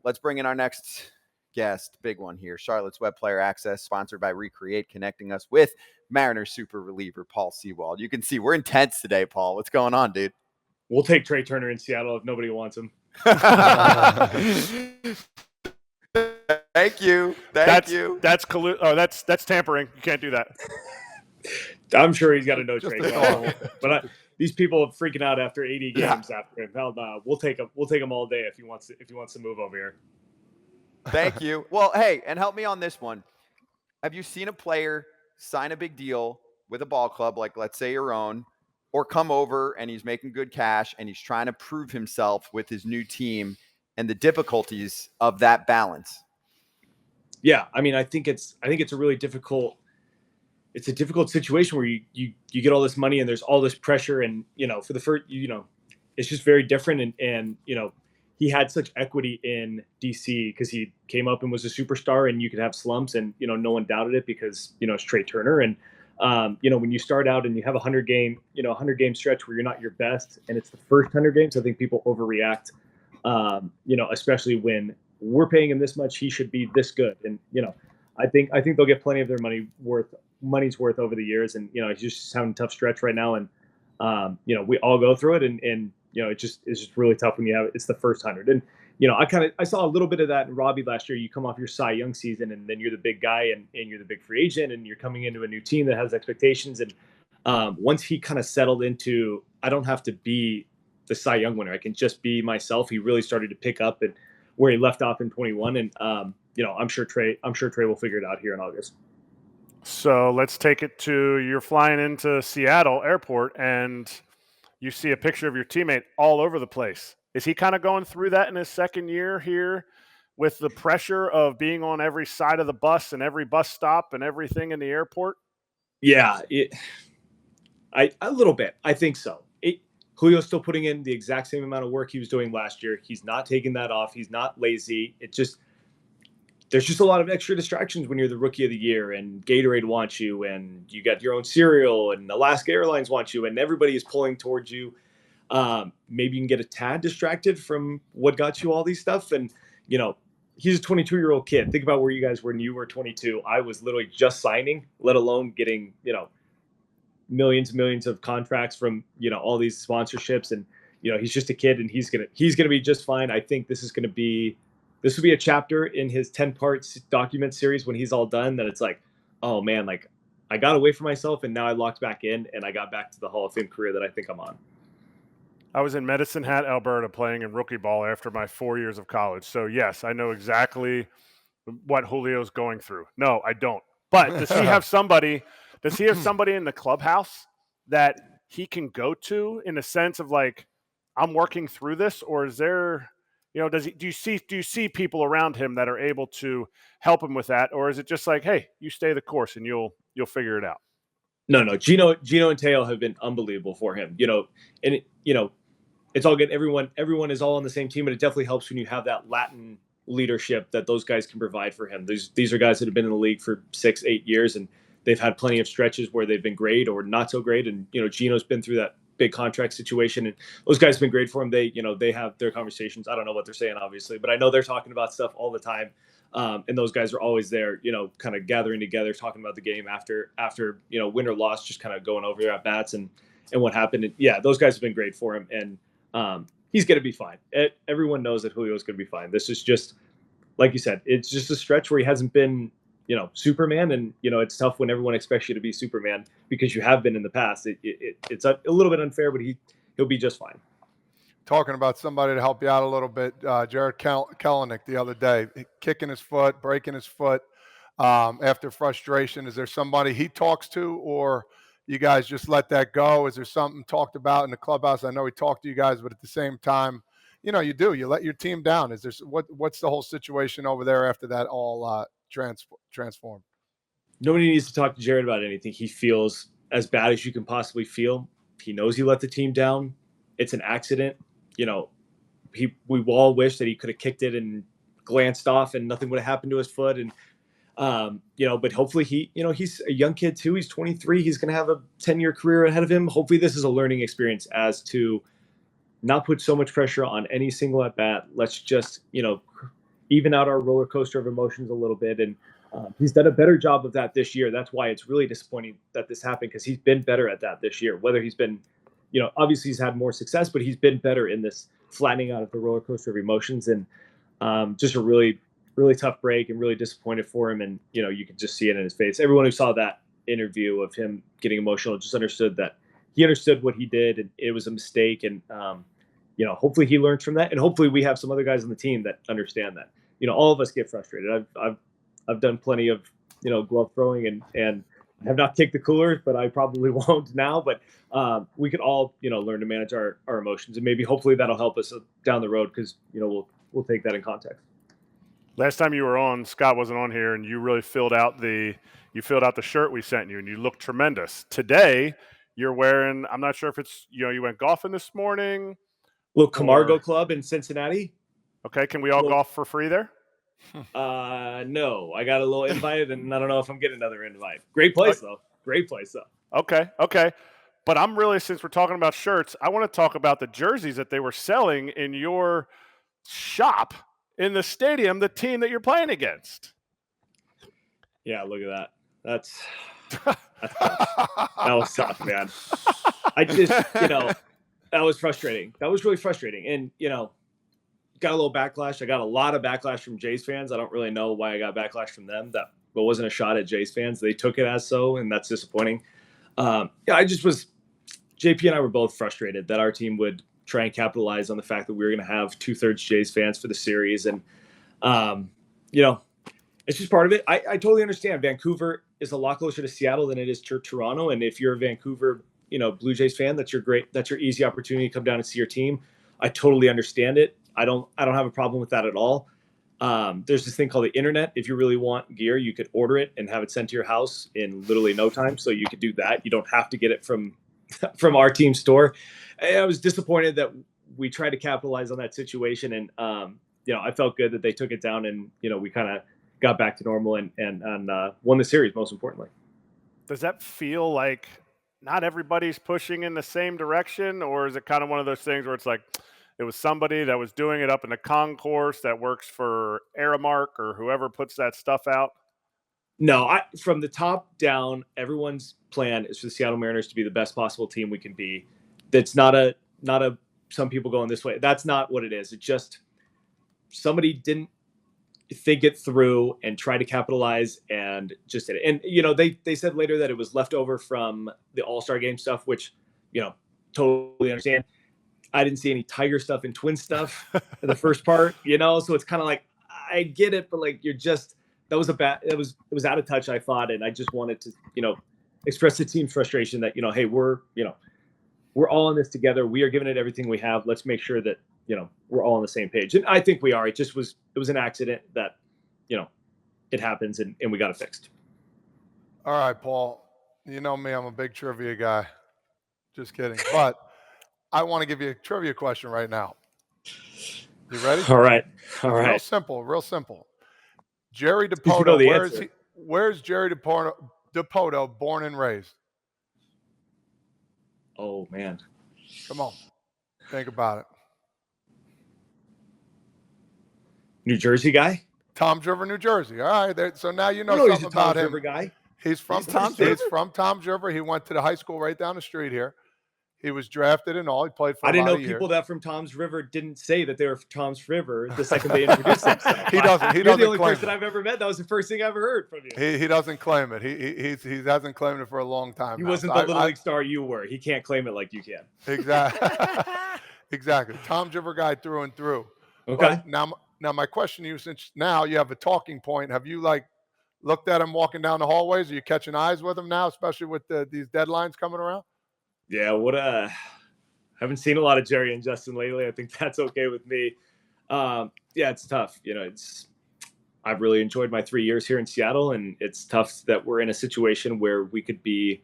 let's bring in our next guest. Big one here. Charlotte's Web Player Access, sponsored by Recreate, connecting us with Mariners super reliever Paul Sewald. You can see we're intense today, Paul. What's going on, dude? We'll take Trey Turner in Seattle if nobody wants him. Thank you. That's tampering. You can't do that. I'm sure he's got a no trade clause. But these people are freaking out after 80 games after him. Hell no, we'll take him all day if he wants to move over here. Thank you. Well, hey, and help me on this one. Have you seen a player sign a big deal with a ball club, like let's say your own, or come over and he's making good cash and he's trying to prove himself with his new team and the difficulties of that balance? Yeah, I mean, I think it's a really difficult. It's a difficult situation where you get all this money and there's all this pressure, and for the first, it's just very different, and he had such equity in DC because he came up and was a superstar, and you could have slumps, and no one doubted it because it's Trey Turner, and when you start out and you have a 100 game stretch where you're not your best, and it's the first 100 games, I think people overreact, especially when we're paying him this much, he should be this good, and I think they'll get plenty of their money's worth over the years, and he's just having a tough stretch right now, and we all go through it, and it's just really tough when it's the first 100. And I saw a little bit of that in Robbie last year. You come off your Cy Young season, and then you're the big guy, and you're the big free agent, and you're coming into a new team that has expectations. And once he kind of settled into, I don't have to be the Cy Young winner, I can just be myself, he really started to pick up and where he left off in 21. And I'm sure Trey will figure it out here in August. So let's take it to, you're flying into Seattle airport and you see a picture of your teammate all over the place. Is he kind of going through that in his second year here with the pressure of being on every side of the bus and every bus stop and everything in the airport? Yeah, a little bit. I think so. Julio's still putting in the exact same amount of work he was doing last year. He's not taking that off. He's not lazy. There's just a lot of extra distractions when you're the rookie of the year, and Gatorade wants you, and you got your own cereal, and Alaska Airlines wants you, and everybody is pulling towards you. Maybe you can get a tad distracted from what got you all these stuff. And, he's a 22-year-old kid. Think about where you guys were when you were 22. I was literally just signing, let alone getting, millions and millions of contracts from, all these sponsorships. And, he's just a kid, and he's going to be just fine. I think this will be a chapter in his 10-part document series when he's all done, that it's like, oh man, like I got away from myself and now I locked back in and I got back to the Hall of Fame career that I think I'm on. I was in Medicine Hat, Alberta, playing in rookie ball after my 4 years of college. So yes, I know exactly what Julio's going through. No, I don't. But does he have somebody in the clubhouse that he can go to in a sense of like, I'm working through this? Or is there, do you see people around him that are able to help him with that? Or is it just like, hey, you stay the course and you'll figure it out? No. Gino and Teo have been unbelievable for him, it's all good. Everyone is all on the same team, but it definitely helps when you have that Latin leadership that those guys can provide for him. These are guys that have been in the league for 6-8 years, and they've had plenty of stretches where they've been great or not so great. And, Gino's been through that big contract situation, and those guys have been great for him. They have their conversations. I don't know what they're saying, obviously, but I know they're talking about stuff all the time. And those guys are always there, kind of gathering together, talking about the game after, win or loss, just kind of going over their at bats and what happened. And yeah, those guys have been great for him. And, he's going to be fine. Everyone knows that Julio's going to be fine. This is just, like you said, it's just a stretch where he hasn't been, Superman. And, it's tough when everyone expects you to be Superman because you have been in the past. It's a little bit unfair, but he'll be just fine. Talking about somebody to help you out a little bit, Jared Kelenic the other day, kicking his foot, breaking his foot after frustration. Is there somebody he talks to, or you guys just let that go? Is there something talked about in the clubhouse? I know he talked to you guys, but at the same time, you let your team down. Is there what's the whole situation over there after that all transformed? Nobody needs to talk to Jared about anything. He feels as bad as you can possibly feel. He knows he let the team down. It's an accident. We all wish that he could have kicked it and glanced off and nothing would have happened to his foot. And, but hopefully he's a young kid too. He's 23. He's going to have a 10-year career ahead of him. Hopefully this is a learning experience as to not put so much pressure on any single at bat. Let's just, even out our roller coaster of emotions a little bit. And he's done a better job of that this year. That's why it's really disappointing that this happened, because he's been better at that this year. Whether he's been, obviously he's had more success, but he's been better in this flattening out of the roller coaster of emotions. And just a really, really tough break, and really disappointed for him. And, you could just see it in his face. Everyone who saw that interview of him getting emotional just understood that he understood what he did, and it was a mistake. And, hopefully he learns from that. And hopefully we have some other guys on the team that understand that. All of us get frustrated. I've done plenty of, glove throwing, and I have not kicked the cooler, but I probably won't now. But we could all, learn to manage our emotions, and maybe hopefully that'll help us down the road, because, we'll take that in context. Last time you were on, Scott wasn't on here, and you really filled out the shirt we sent you, and you looked tremendous. Today, you're wearing, I'm not sure if it's, you went golfing this morning. Little Camargo Club in Cincinnati. Okay, can we all golf for free there? No, I got a little invite, and I don't know if I'm getting another invite. Great place though. Okay. But I'm really, since we're talking about shirts, I want to talk about the jerseys that they were selling in your shop in the stadium, the team that you're playing against. Yeah, look at that. That's tough. That was tough, man. I just, that was frustrating. That was really frustrating. And, got a little backlash. I got a lot of backlash from Jays fans. I don't really know why I got backlash from them. That wasn't a shot at Jays fans. They took it as so, and that's disappointing. JP and I were both frustrated that our team would try and capitalize on the fact that we were going to have 2/3 Jays fans for the series. And, it's just part of it. I totally understand. Vancouver is a lot closer to Seattle than it is to Toronto. And if you're a Vancouver, Blue Jays fan, that's your easy opportunity to come down and see your team. I totally understand it. I don't have a problem with that at all. There's this thing called the internet. If you really want gear, you could order it and have it sent to your house in literally no time. So you could do that. You don't have to get it from our team store. I was disappointed that we tried to capitalize on that situation. And, I felt good that they took it down, and, we kind of got back to normal and won the series, most importantly. Does that feel like not everybody's pushing in the same direction, or is it kind of one of those things where it's like it was somebody that was doing it up in the concourse that works for Aramark or whoever puts that stuff out? No, from the top down, everyone's plan is for the Seattle Mariners to be the best possible team we can be. That's not a some people going this way. That's not what it is. It's just somebody didn't think it through and try to capitalize and just did it. And, they said later that it was left over from the All-Star game stuff, which, totally understand. I didn't see any Tiger stuff and Twin stuff in the first part, so it's kind of like, I get it, but like, that was it was out of touch, I thought. And I just wanted to, express the team's frustration that, hey, we're all in this together. We are giving it everything we have. Let's make sure that, we're all on the same page. And I think we are. It was an accident that, it happens, and we got it fixed. All right, Paul, you know me, I'm a big trivia guy. Just kidding. But I want to give you a trivia question right now. You ready? All right. Real simple. Jerry Dipoto, where's Jerry Dipoto born and raised? Oh, man. Come on. Think about it. New Jersey guy? Toms River, New Jersey. All right. So now something he's a about Toms him. River guy. He's from Toms River. He went to the high school right down the street here. He was drafted and all. He played for. I didn't know people years. That from Toms River didn't say that they were from Toms River the second they introduced themselves. He doesn't. You're the only person I've ever met. That was the first thing I ever heard from you. He doesn't claim it. He hasn't claimed it for a long time. He wasn't the little league star you were. He can't claim it like you can. Exactly. Exactly. Toms River guy through and through. Okay. But now my question to you, since now you have a talking point, have you looked at him walking down the hallways? Are you catching eyes with him now, especially with these deadlines coming around? Yeah. Haven't seen a lot of Jerry and Justin lately. I think that's okay with me. It's tough. I've really enjoyed my 3 years here in Seattle, and it's tough that we're in a situation where we could be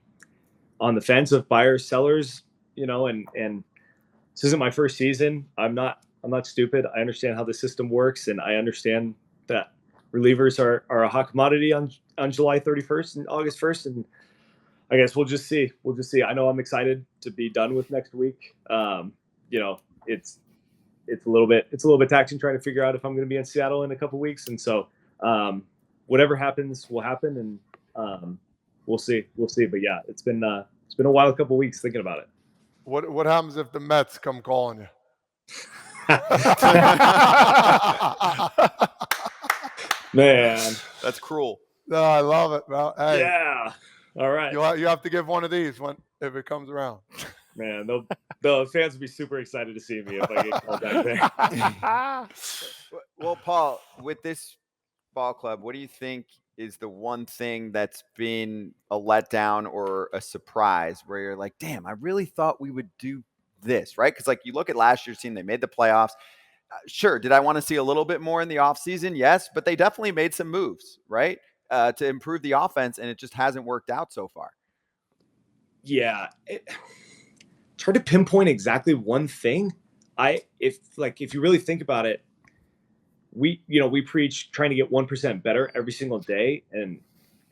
on the fence of buyers, sellers, and this isn't my first season. I'm not stupid. I understand how the system works, and I understand that relievers are a hot commodity on July 31st and August 1st. And I guess we'll just see. I know I'm excited to be done with next week. it's a little bit taxing trying to figure out if I'm going to be in Seattle in a couple weeks. And so whatever happens will happen, and we'll see. But yeah, it's been a wild couple weeks thinking about it. What happens if the Mets come calling you? Man, That's cruel. No, I love it, bro. Hey, yeah. All right, you have to give one of these if it comes around. man. The fans will be super excited to see me if I get called back there. Well, Paul, with this ball club, what do you think is the one thing that's been a letdown or a surprise where you're like, damn, I really thought we would do this, right? Because like you look at last year's team, they made the playoffs. Sure, did I want to see a little bit more in the offseason? Yes, but they definitely made some moves, right, to improve the offense, and it just hasn't worked out so far. Yeah, it's hard to pinpoint exactly one thing. If you really think about it, we preach trying to get 1% better every single day, and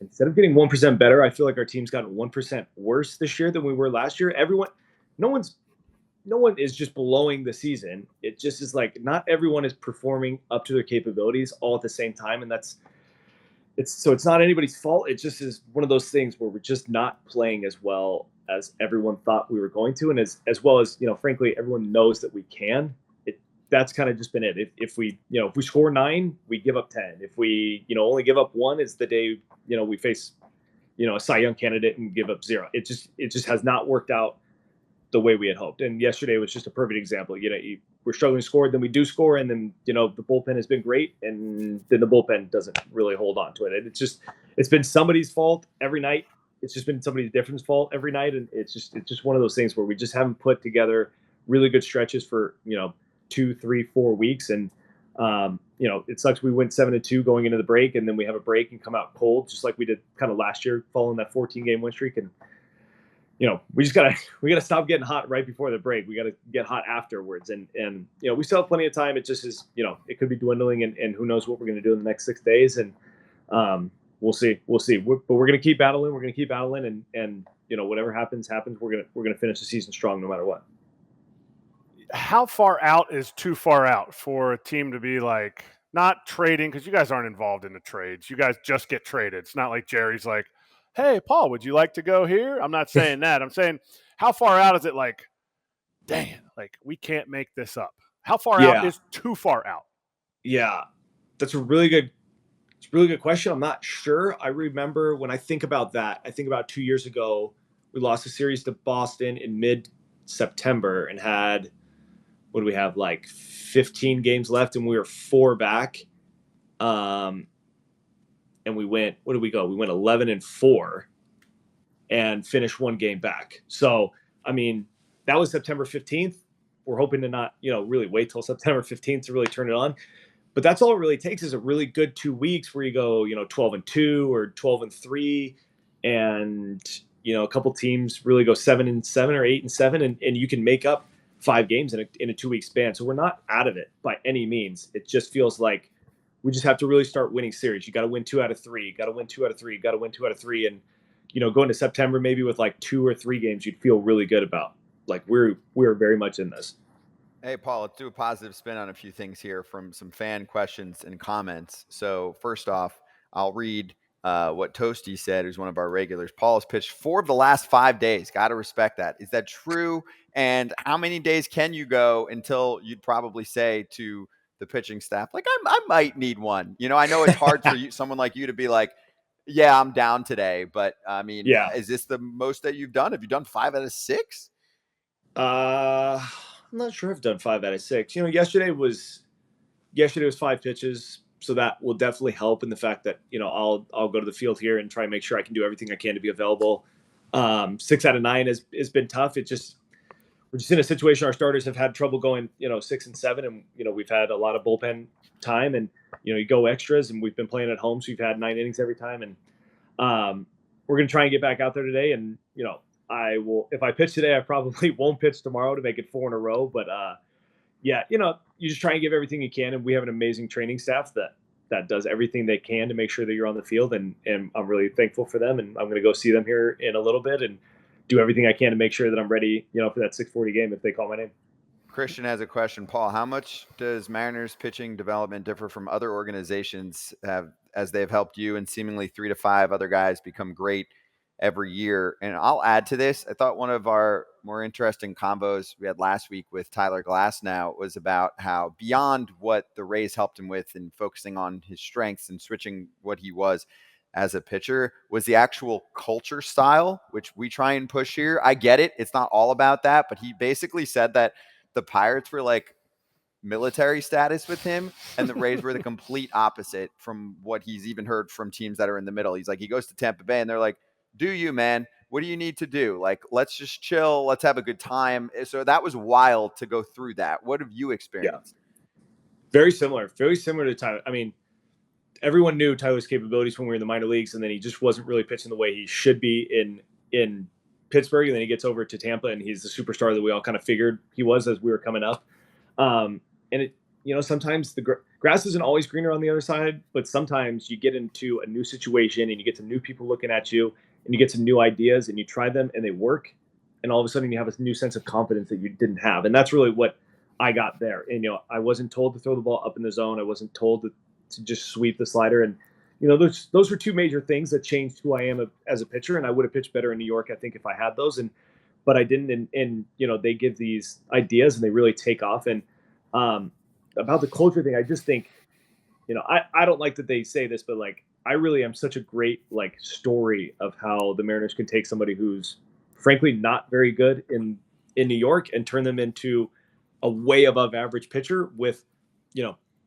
instead of getting 1% better, I feel like our team's gotten 1% worse this year than we were last year. No one is just blowing the season. It just is like not everyone is performing up to their capabilities all at the same time, and it's not anybody's fault. It just is one of those things where we're just not playing as well as everyone thought we were going to, and as well as frankly, everyone knows that we can. That's kind of just been it. If we score 9, we give up 10. If we only give up 1, it's the day we face a Cy Young candidate and give up 0. It just has not worked out the way we had hoped. And yesterday was just a perfect example. We're struggling to score, then we do score, and then the bullpen has been great, and then the bullpen doesn't really hold on to it. And it's been somebody's fault every night. It's just been somebody different's fault every night, and it's just one of those things where we just haven't put together really good stretches for 2, 3, 4 weeks. And it sucks. We went 7-2 going into the break, and then we have a break and come out cold, just like we did kind of last year following that 14-game win streak. And we gotta stop getting hot right before the break. We gotta get hot afterwards. And we still have plenty of time. It just is, it could be dwindling, and who knows what we're gonna do in the next 6 days. And we'll see. But we're gonna keep battling. We're gonna keep battling, and whatever happens. We're gonna finish the season strong no matter what. How far out is too far out for a team to be like not trading? Because you guys aren't involved in the trades. You guys just get traded. It's not like Jerry's like, hey, Paul, would you like to go here? I'm not saying that. I'm saying how far out is it like, dang, like we can't make this up. How far out is too far out? Yeah, that's a really good question. I'm not sure. I remember when I think about that, I think about 2 years ago, we lost a series to Boston in mid-September and had, what do we have, like 15 games left, and we were 4 back. And we went, what did we go? We went 11-4 and finished 1 game back. So, I mean, that was September 15th. We're hoping to not, really wait till September 15th to really turn it on. But that's all it really takes is a really good 2 weeks where you go, 12-2 or 12-3, and a couple teams really go 7-7 or 8-7, and you can make up 5 games in a 2-week span. So we're not out of it by any means. It just feels like we just have to really start winning series. You got to win 2 out of 3. Got to win 2 out of 3. Got to win 2 out of 3. And going to September maybe with like 2 or 3 games, you'd feel really good about. Like we're very much in this. Hey, Paul, let's do a positive spin on a few things here from some fan questions and comments. So first off, I'll read what Toasty said, who's one of our regulars. Paul has pitched 4 of the last 5 days. Got to respect that. Is that true? And how many days can you go until you'd probably say to the pitching staff, like, I might need one? I know it's hard for you, someone like you, to be like, yeah, I'm down today. But I mean, is this the most that you've done? Have you done 5 out of 6? I'm not sure I've done 5 out of 6. Yesterday was 5 pitches. So that will definitely help in the fact that, I'll go to the field here and try and make sure I can do everything I can to be available. 6 out of 9 has been tough. We're just in a situation our starters have had trouble going, 6 and 7. And, we've had a lot of bullpen time, and, you go extras, and we've been playing at home. So we've had 9 innings every time. And we're going to try and get back out there today. And, if I pitch today, I probably won't pitch tomorrow to make it 4 in a row. But you just try and give everything you can. And we have an amazing training staff that does everything they can to make sure that you're on the field. And I'm really thankful for them. And I'm going to go see them here in a little bit and do everything I can to make sure that I'm ready, for that 6:40 game if they call my name. Christian has a question. Paul, how much does Mariners pitching development differ from other organizations as they've helped you and seemingly 3 to 5 other guys become great every year? And I'll add to this. I thought one of our more interesting combos we had last week with Tyler Glasnow was about how beyond what the Rays helped him with and focusing on his strengths and switching what he was as a pitcher was the actual culture style, which we try and push here. I get it. It's not all about that, but he basically said that the Pirates were like military status with him and the Rays were the complete opposite from what he's even heard from teams that are in the middle. He's like, he goes to Tampa Bay and they're like, do you, man? What do you need to do? Like, let's just chill. Let's have a good time. So that was wild to go through that. What have you experienced? Very similar to Tyler. I mean, everyone knew Tyler's capabilities when we were in the minor leagues, and then he just wasn't really pitching the way he should be in Pittsburgh. And then he gets over to Tampa, and he's the superstar that we all kind of figured he was as we were coming up. And it, sometimes the grass isn't always greener on the other side, but sometimes you get into a new situation and you get some new people looking at you, and you get some new ideas, and you try them and they work, and all of a sudden you have a new sense of confidence that you didn't have. And that's really what I got there. And I wasn't told to throw the ball up in the zone. I wasn't told to just sweep the slider. And those were two major things that changed who I am as a pitcher. And I would have pitched better in New York, I think, if I had those. But I didn't. And they give these ideas and they really take off. And about the culture thing, I just think, I don't like that they say this, but like, I really am such a great story of how the Mariners can take somebody who's frankly not very good in New York and turn them into a way above average pitcher with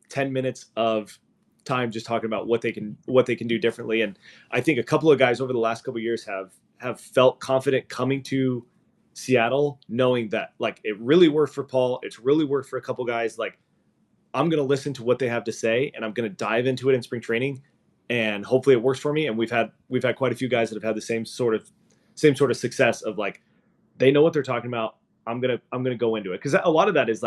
10 minutes of time just talking about what they can do differently. And I think a couple of guys over the last couple of years have felt confident coming to Seattle, knowing that it really worked for Paul. It's really worked for a couple guys. I'm going to listen to what they have to say, and I'm going to dive into it in spring training, and hopefully it works for me. And we've had quite a few guys that have had the same sort of success of they know what they're talking about. I'm gonna go into it, because a lot of that is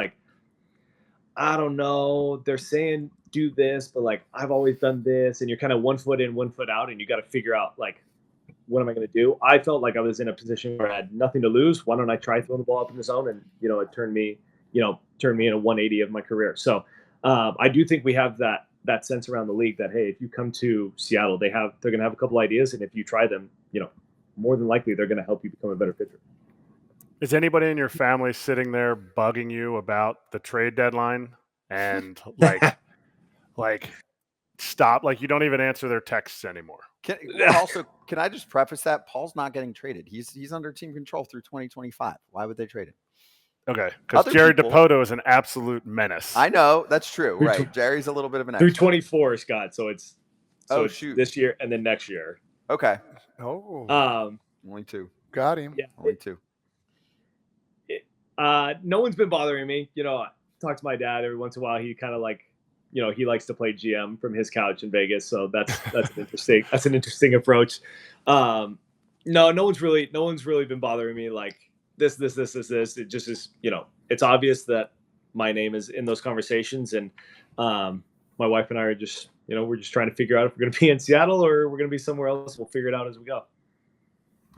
I don't know, they're saying do this, but I've always done this, and you're kind of 1 foot in, 1 foot out, and you got to figure out what am I going to do? I felt like I was in a position where I had nothing to lose. Why don't I try throwing the ball up in the zone? And it turned me in a 180 of my career. So I do think we have that sense around the league that, hey, if you come to Seattle, they're going to have a couple ideas, and if you try them, more than likely they're going to help you become a better pitcher. Is anybody in your family sitting there bugging you about the trade deadline and stop? You don't even answer their texts anymore. Can I just preface that Paul's not getting traded? He's under team control through 2025. Why would they trade him? Okay, because Jerry Dipoto is an absolute menace. I know, that's true. Right, Jerry's a little bit of an through 24, Scott. So it's shoot, this year and then next year. Okay. Only 2. Got him. Yeah, only 2. No one's been bothering me. I talk to my dad every once in a while. He kind of he likes to play GM from his couch in Vegas. So that's an interesting approach. No one's really been bothering me this. It just is, it's obvious that my name is in those conversations. And my wife and I are just, we're just trying to figure out if we're going to be in Seattle or we're going to be somewhere else. We'll figure it out as we go.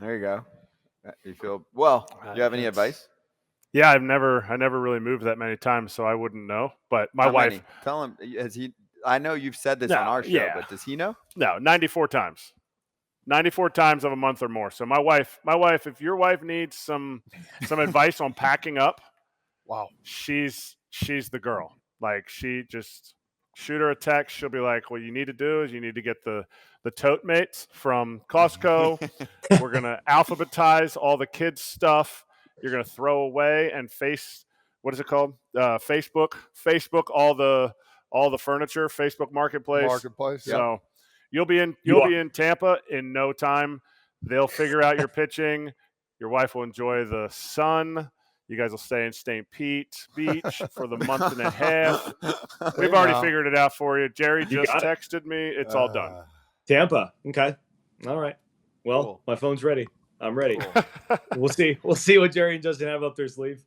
There you go. You feel well. Do you have any advice? Yeah, I never really moved that many times, so I wouldn't know. But my wife, many? Tell him. Has he? I know you've said this on our show, but does he know? No, 94 times. 94 times of a month or more. So my wife, if your wife needs some advice on packing up, wow, she's the girl. She just shoot her a text. She'll be like, what you need to do is you need to get the tote mates from Costco. We're gonna alphabetize all the kids' stuff. You're going to throw away and what is it called? Facebook all the furniture, Facebook Marketplace. So you'll be in Tampa in no time. They'll figure out your pitching. Your wife will enjoy the sun. You guys will stay in St. Pete Beach for the month and a half. We've already figured it out for you. Jerry just texted me. It's all done. Tampa. Okay. All right. Well, cool. My phone's ready. I'm ready. Cool. We'll see what Jerry and Justin have up their sleeve.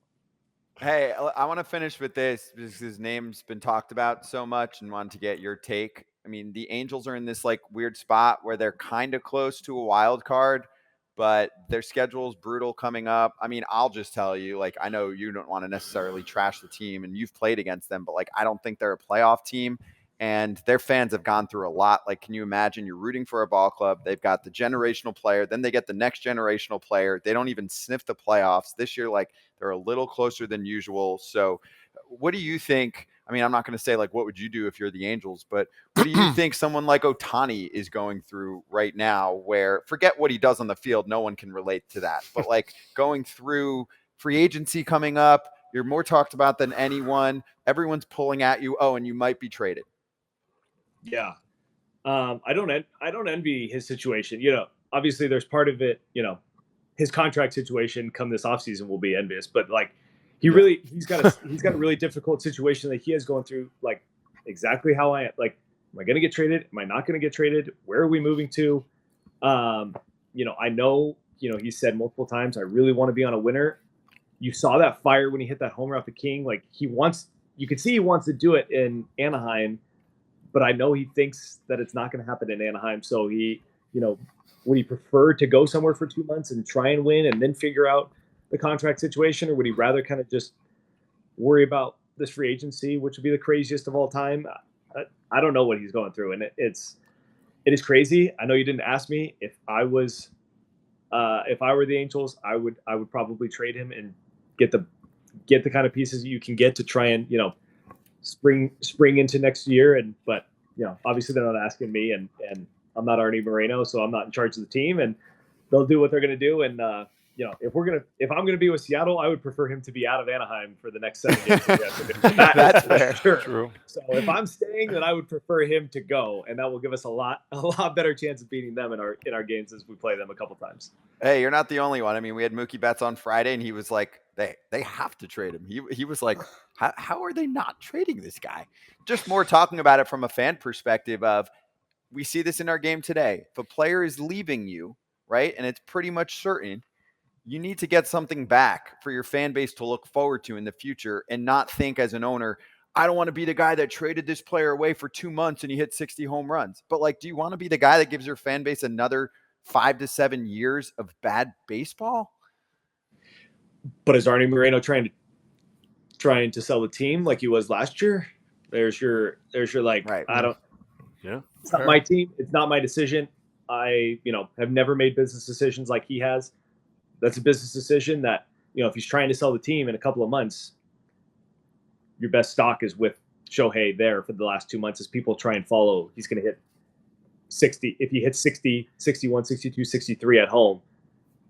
Hey, I want to finish with this because his name's been talked about so much and wanted to get your take. I mean, the Angels are in this weird spot where they're kind of close to a wild card, but their schedule's brutal coming up. I mean, I'll just tell you, like, I know you don't want to necessarily trash the team and you've played against them, but like, I don't think they're a playoff team. And their fans have gone through a lot. Like, can you imagine you're rooting for a ball club? They've got the generational player, then they get the next generational player. They don't even sniff the playoffs. This year, like, they're a little closer than usual. So what do you think? I mean, I'm not going to say like, what would you do if you're the Angels, but what do you think someone like Ohtani is going through right now, where forget what he does on the field? No one can relate to that, but like going through free agency coming up, you're more talked about than anyone. Everyone's pulling at you. Oh, and you might be traded. Yeah. I don't envy his situation. Obviously there's part of it, his contract situation come this offseason will be envious, but like he's got a really difficult situation that he has going through, like exactly how I am. Like, am I going to get traded? Am I not going to get traded? Where are we moving to? I know, he said multiple times, I really want to be on a winner. You saw that fire when he hit that homer off the King. Like you could see he wants to do it in Anaheim, but I know he thinks that it's not going to happen in Anaheim. So would he prefer to go somewhere for 2 months and try and win and then figure out the contract situation? Or would he rather kind of just worry about this free agency, which would be the craziest of all time? I don't know what he's going through. And it is crazy. I know you didn't ask me if I were the Angels, I would probably trade him and get the kind of pieces you can get to try and, spring into next year. But obviously they're not asking me, and I'm not Arnie Moreno, so I'm not in charge of the team, and they'll do what they're going to do. And if I'm gonna be with Seattle, I would prefer him to be out of Anaheim for the next 7 games. That's fair. Sure. True. So if I'm staying, then I would prefer him to go, and that will give us a lot better chance of beating them in our games as we play them a couple times. Hey, you're not the only one. I mean, we had Mookie Betts on Friday, and he was like, they have to trade him. He was like, how are they not trading this guy? Just more talking about it from a fan perspective of, we see this in our game today. If a player is leaving you, right, and it's pretty much certain, you need to get something back for your fan base to look forward to in the future, and not think as an owner, I don't want to be the guy that traded this player away for 2 months and he hit 60 home runs. But like, do you want to be the guy that gives your fan base another 5 to 7 years of bad baseball? But is Arnie Moreno trying to sell the team like he was last year? There's your like, right. I don't. Yeah. It's not my team. It's not my decision. I have never made business decisions like he has. That's a business decision that, if he's trying to sell the team in a couple of months, your best stock is with Shohei there for the last 2 months as people try and follow. He's going to hit 60. If he hits 60, 61, 62, 63 at home,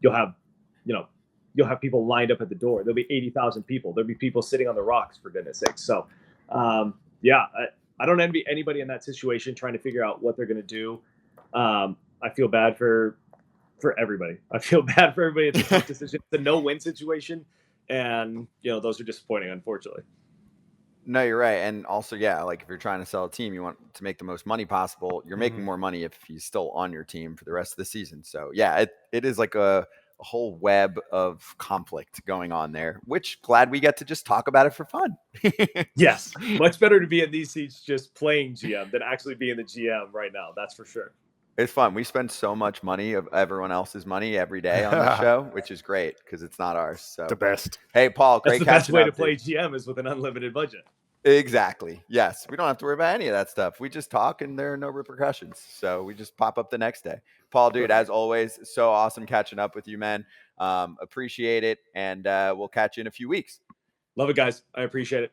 you'll have people lined up at the door. There'll be 80,000 people. There'll be people sitting on the rocks, for goodness sakes. So, I don't envy anybody in that situation trying to figure out what they're going to do. I feel bad for everybody. I feel bad for everybody. It's a tough decision. It's a no-win situation, and those are disappointing, unfortunately. No, you're right. And also, yeah, like if you're trying to sell a team, you want to make the most money possible. You're making more money if he's still on your team for the rest of the season. So yeah, it is like a whole web of conflict going on there, which glad we get to just talk about it for fun. Yes. Much better to be in these seats just playing GM than actually being the GM right now. That's for sure. It's fun. We spend so much money of everyone else's money every day on the show, which is great because it's not ours. So The best. Hey, Paul, great That's the best catching way up, to play dude. GM is with an unlimited budget. Exactly. Yes. We don't have to worry about any of that stuff. We just talk and there are no repercussions. So we just pop up the next day. Paul, dude, as always, so awesome catching up with you, man. Appreciate it. And we'll catch you in a few weeks. Love it, guys. I appreciate it.